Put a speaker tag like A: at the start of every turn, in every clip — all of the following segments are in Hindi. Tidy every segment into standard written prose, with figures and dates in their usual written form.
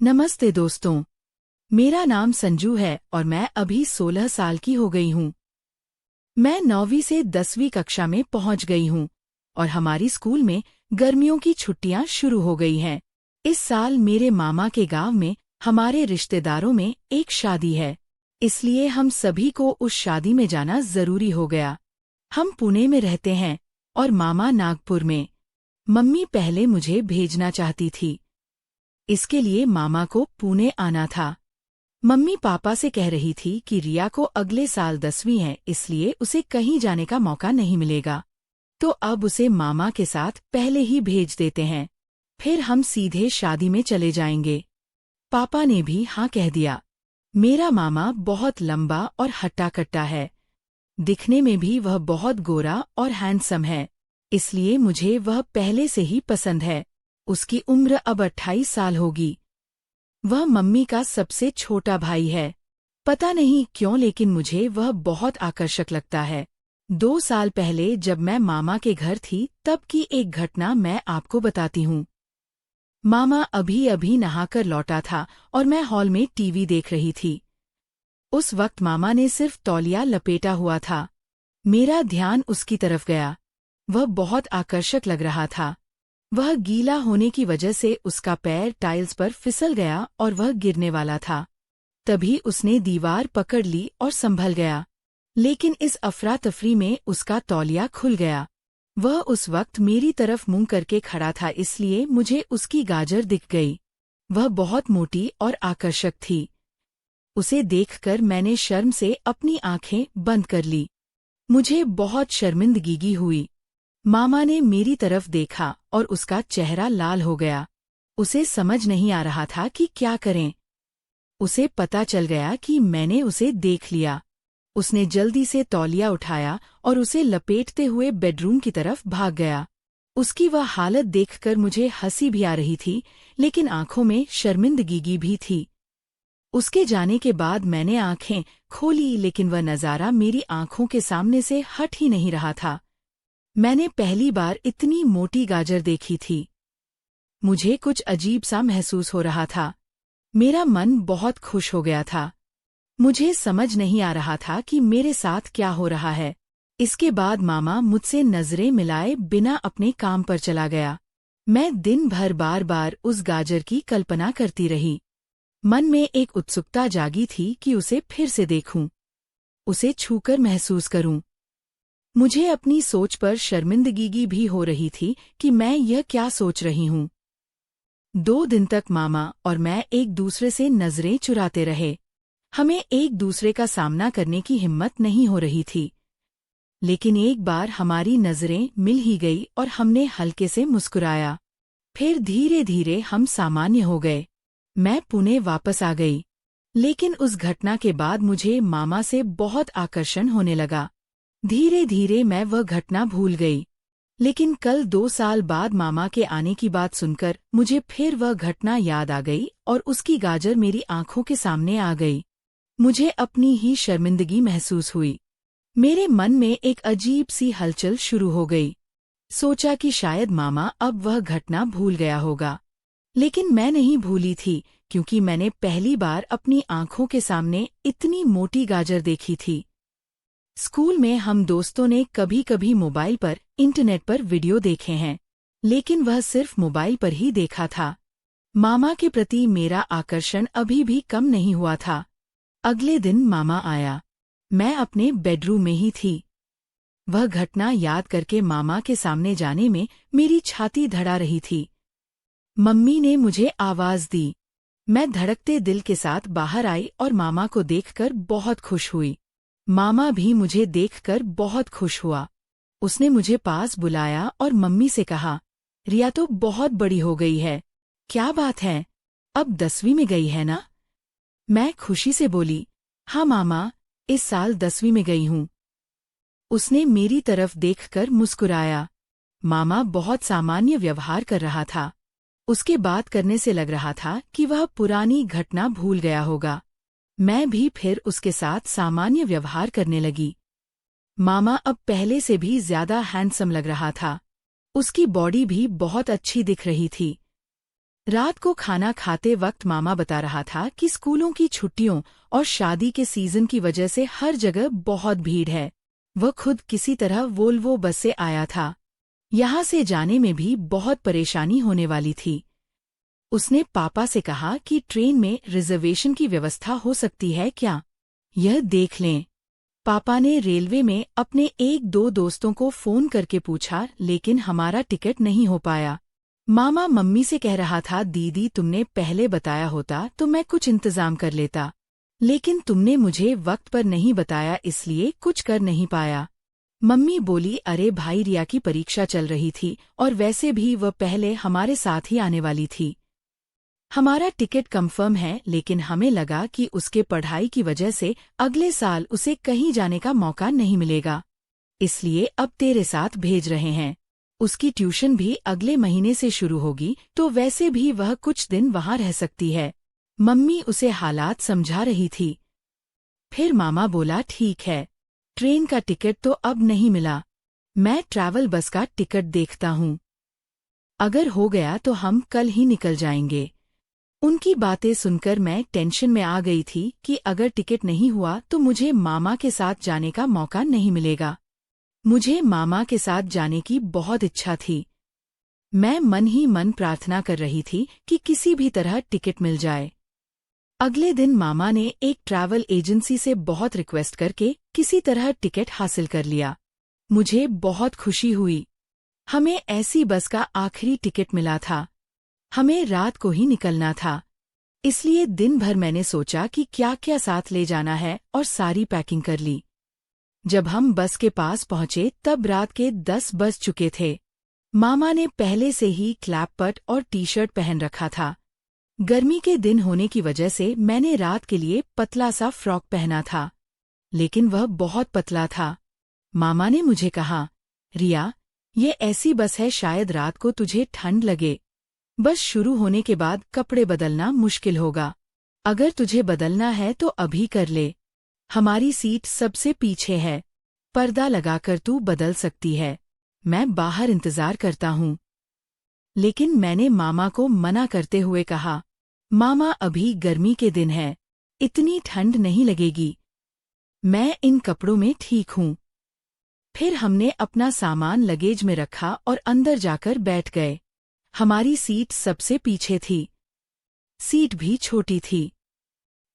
A: नमस्ते दोस्तों। मेरा नाम संजू है और मैं अभी 16 साल की हो गई हूँ। मैं 9वीं से 10वीं कक्षा में पहुँच गई हूँ और हमारी स्कूल में गर्मियों की छुट्टियाँ शुरू हो गई हैं। इस साल मेरे मामा के गांव में हमारे रिश्तेदारों में एक शादी है, इसलिए हम सभी को उस शादी में जाना जरूरी हो गया। हम पुणे में रहते हैं और मामा नागपुर में। मम्मी पहले मुझे भेजना चाहती थी, इसके लिए मामा को पुणे आना था। मम्मी पापा से कह रही थी कि रिया को अगले साल 10वीं है, इसलिए उसे कहीं जाने का मौका नहीं मिलेगा, तो अब उसे मामा के साथ पहले ही भेज देते हैं, फिर हम सीधे शादी में चले जाएंगे। पापा ने भी हाँ कह दिया। मेरा मामा बहुत लंबा और हट्टा-कट्टा है। दिखने में भी वह बहुत गोरा और हैंडसम है, इसलिए मुझे वह पहले से ही पसंद है। उसकी उम्र अब 28 साल होगी। वह मम्मी का सबसे छोटा भाई है। पता नहीं क्यों, लेकिन मुझे वह बहुत आकर्षक लगता है। 2 साल पहले जब मैं मामा के घर थी, तब की एक घटना मैं आपको बताती हूँ। मामा अभी अभी नहाकर लौटा था और मैं हॉल में टीवी देख रही थी। उस वक्त मामा ने सिर्फ तौलिया लपेटा हुआ था। मेरा ध्यान उसकी तरफ गया। वह बहुत आकर्षक लग रहा था। वह गीला होने की वजह से उसका पैर टाइल्स पर फिसल गया और वह गिरने वाला था। तभी उसने दीवार पकड़ ली और संभल गया, लेकिन इस अफरा तफरी में उसका तौलिया खुल गया। वह उस वक्त मेरी तरफ मुंह करके खड़ा था, इसलिए मुझे उसकी गाजर दिख गई। वह बहुत मोटी और आकर्षक थी। उसे देखकर मैंने शर्म से अपनी आंखें बंद कर ली। मुझे बहुत शर्मिंदगी हुई। मामा ने मेरी तरफ देखा और उसका चेहरा लाल हो गया। उसे समझ नहीं आ रहा था कि क्या करें। उसे पता चल गया कि मैंने उसे देख लिया। उसने जल्दी से तौलिया उठाया और उसे लपेटते हुए बेडरूम की तरफ भाग गया। उसकी वह हालत देखकर मुझे हंसी भी आ रही थी, लेकिन आंखों में शर्मिंदगी भी थी। उसके जाने के बाद मैंने आंखें खोली, लेकिन वह नज़ारा मेरी आंखों के सामने से हट ही नहीं रहा था। मैंने पहली बार इतनी मोटी गाजर देखी थी। मुझे कुछ अजीब सा महसूस हो रहा था। मेरा मन बहुत खुश हो गया था। मुझे समझ नहीं आ रहा था कि मेरे साथ क्या हो रहा है। इसके बाद मामा मुझसे नजरें मिलाए बिना अपने काम पर चला गया। मैं दिन भर बार बार उस गाजर की कल्पना करती रही। मन में एक उत्सुकता जागी थी कि उसे फिर से देखूं, उसे छूकर महसूस करूं। मुझे अपनी सोच पर शर्मिंदगी भी हो रही थी कि मैं यह क्या सोच रही हूँ। 2 दिन तक मामा और मैं एक दूसरे से नजरें चुराते रहे। हमें एक दूसरे का सामना करने की हिम्मत नहीं हो रही थी, लेकिन एक बार हमारी नजरें मिल ही गई और हमने हल्के से मुस्कुराया। फिर धीरे धीरे हम सामान्य हो गए। मैं पुणे वापस आ गई, लेकिन उस घटना के बाद मुझे मामा से बहुत आकर्षण होने लगा। धीरे धीरे मैं वह घटना भूल गई, लेकिन कल 2 साल बाद मामा के आने की बात सुनकर मुझे फिर वह घटना याद आ गई और उसकी गाजर मेरी आंखों के सामने आ गई। मुझे अपनी ही शर्मिंदगी महसूस हुई। मेरे मन में एक अजीब सी हलचल शुरू हो गई। सोचा कि शायद मामा अब वह घटना भूल गया होगा, लेकिन मैं नहीं भूली थी, क्योंकि मैंने पहली बार अपनी आंखों के सामने इतनी मोटी गाजर देखी थी। स्कूल में हम दोस्तों ने कभी कभी मोबाइल पर, इंटरनेट पर वीडियो देखे हैं, लेकिन वह सिर्फ मोबाइल पर ही देखा था। मामा के प्रति मेरा आकर्षण अभी भी कम नहीं हुआ था। अगले दिन मामा आया। मैं अपने बेडरूम में ही थी। वह घटना याद करके मामा के सामने जाने में मेरी छाती धड़ा रही थी। मम्मी ने मुझे आवाज दी। मैं धड़कते दिल के साथ बाहर आई और मामा को देखकर बहुत खुश हुई। मामा भी मुझे देखकर बहुत खुश हुआ। उसने मुझे पास बुलाया और मम्मी से कहा, रिया तो बहुत बड़ी हो गई है। क्या बात है, अब 10वीं में गई है ना? मैं खुशी से बोली, हाँ मामा, इस साल 10वीं में गई हूँ। उसने मेरी तरफ देखकर मुस्कुराया। मामा बहुत सामान्य व्यवहार कर रहा था। उसके बात करने से लग रहा था कि वह पुरानी घटना भूल गया होगा। मैं भी फिर उसके साथ सामान्य व्यवहार करने लगी। मामा अब पहले से भी ज्यादा हैंडसम लग रहा था। उसकी बॉडी भी बहुत अच्छी दिख रही थी। रात को खाना खाते वक्त मामा बता रहा था कि स्कूलों की छुट्टियों और शादी के सीजन की वजह से हर जगह बहुत भीड़ है। वह खुद किसी तरह वोल्वो बस से आया था। यहाँ से जाने में भी बहुत परेशानी होने वाली थी। उसने पापा से कहा कि ट्रेन में रिजर्वेशन की व्यवस्था हो सकती है क्या, यह देख लें। पापा ने रेलवे में अपने एक दो दोस्तों को फोन करके पूछा, लेकिन हमारा टिकट नहीं हो पाया। मामा मम्मी से कह रहा था, दीदी तुमने पहले बताया होता तो मैं कुछ इंतजाम कर लेता, लेकिन तुमने मुझे वक्त पर नहीं बताया इसलिए कुछ कर नहीं पाया। मम्मी बोली, अरे भाई, रिया की परीक्षा चल रही थी और वैसे भी वह पहले हमारे साथ ही आने वाली थी। हमारा टिकट कंफर्म है, लेकिन हमें लगा कि उसके पढ़ाई की वजह से अगले साल उसे कहीं जाने का मौका नहीं मिलेगा, इसलिए अब तेरे साथ भेज रहे हैं। उसकी ट्यूशन भी अगले महीने से शुरू होगी, तो वैसे भी वह कुछ दिन वहां रह सकती है। मम्मी उसे हालात समझा रही थी। फिर मामा बोला, ठीक है, ट्रेन का टिकट तो अब नहीं मिला, मैं ट्रैवल बस का टिकट देखता हूँ। अगर हो गया तो हम कल ही निकल जाएंगे। उनकी बातें सुनकर मैं टेंशन में आ गई थी कि अगर टिकट नहीं हुआ तो मुझे मामा के साथ जाने का मौका नहीं मिलेगा। मुझे मामा के साथ जाने की बहुत इच्छा थी। मैं मन ही मन प्रार्थना कर रही थी कि किसी भी तरह टिकट मिल जाए। अगले दिन मामा ने एक ट्रैवल एजेंसी से बहुत रिक्वेस्ट करके किसी तरह टिकट हासिल कर लिया। मुझे बहुत खुशी हुई। हमें ऐसी बस का आखिरी टिकट मिला था। हमें रात को ही निकलना था, इसलिए दिन भर मैंने सोचा कि क्या क्या साथ ले जाना है और सारी पैकिंग कर ली। जब हम बस के पास पहुंचे तब रात के 10 बज चुके थे। मामा ने पहले से ही क्लैपपट और टी-शर्ट पहन रखा था। गर्मी के दिन होने की वजह से मैंने रात के लिए पतला सा फ्रॉक पहना था, लेकिन वह बहुत पतला था। मामा ने मुझे कहा, रिया, ये ऐसी बस है शायद रात को तुझे ठंड लगे। बस शुरू होने के बाद कपड़े बदलना मुश्किल होगा। अगर तुझे बदलना है तो अभी कर ले। हमारी सीट सबसे पीछे है, पर्दा लगाकर तू बदल सकती है। मैं बाहर इंतजार करता हूँ। लेकिन मैंने मामा को मना करते हुए कहा, मामा अभी गर्मी के दिन है, इतनी ठंड नहीं लगेगी, मैं इन कपड़ों में ठीक हूँ। फिर हमने अपना सामान लगेज में रखा और अंदर जाकर बैठ गए। हमारी सीट सबसे पीछे थी। सीट भी छोटी थी।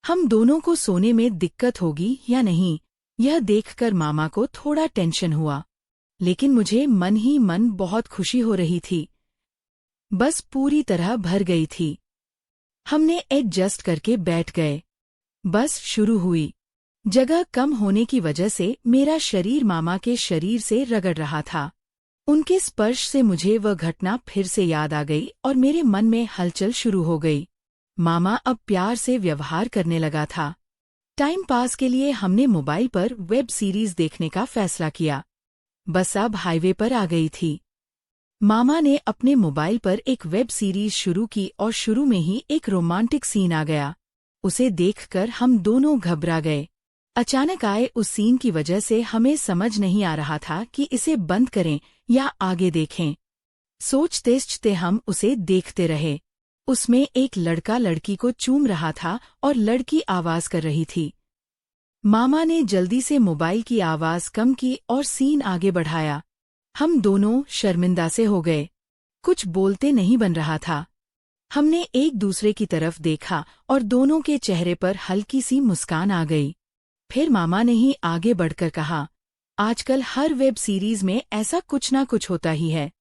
A: हम दोनों को सोने में दिक्कत होगी या नहीं, यह देखकर मामा को थोड़ा टेंशन हुआ, लेकिन मुझे मन ही मन बहुत खुशी हो रही थी। बस पूरी तरह भर गई थी। हमने एडजस्ट करके बैठ गए। बस शुरू हुई। जगह कम होने की वजह से मेरा शरीर मामा के शरीर से रगड़ रहा था। उनके स्पर्श से मुझे वह घटना फिर से याद आ गई और मेरे मन में हलचल शुरू हो गई। मामा अब प्यार से व्यवहार करने लगा था। टाइम पास के लिए हमने मोबाइल पर वेब सीरीज देखने का फैसला किया। बस अब हाईवे पर आ गई थी। मामा ने अपने मोबाइल पर एक वेब सीरीज शुरू की और शुरू में ही एक रोमांटिक सीन आ गया। उसे देखकर हम दोनों घबरा गए। अचानक आए उस सीन की वजह से हमें समझ नहीं आ रहा था कि इसे बंद करें या आगे देखें। सोचते हम उसे देखते रहे। उसमें एक लड़का लड़की को चूम रहा था और लड़की आवाज कर रही थी। मामा ने जल्दी से मोबाइल की आवाज कम की और सीन आगे बढ़ाया। हम दोनों शर्मिंदा से हो गए। कुछ बोलते नहीं बन रहा था। हमने एक दूसरे की तरफ देखा और दोनों के चेहरे पर हल्की सी मुस्कान आ गई। फिर मामा ने ही आगे बढ़कर कहा, आजकल हर वेब सीरीज में ऐसा कुछ ना कुछ होता ही है।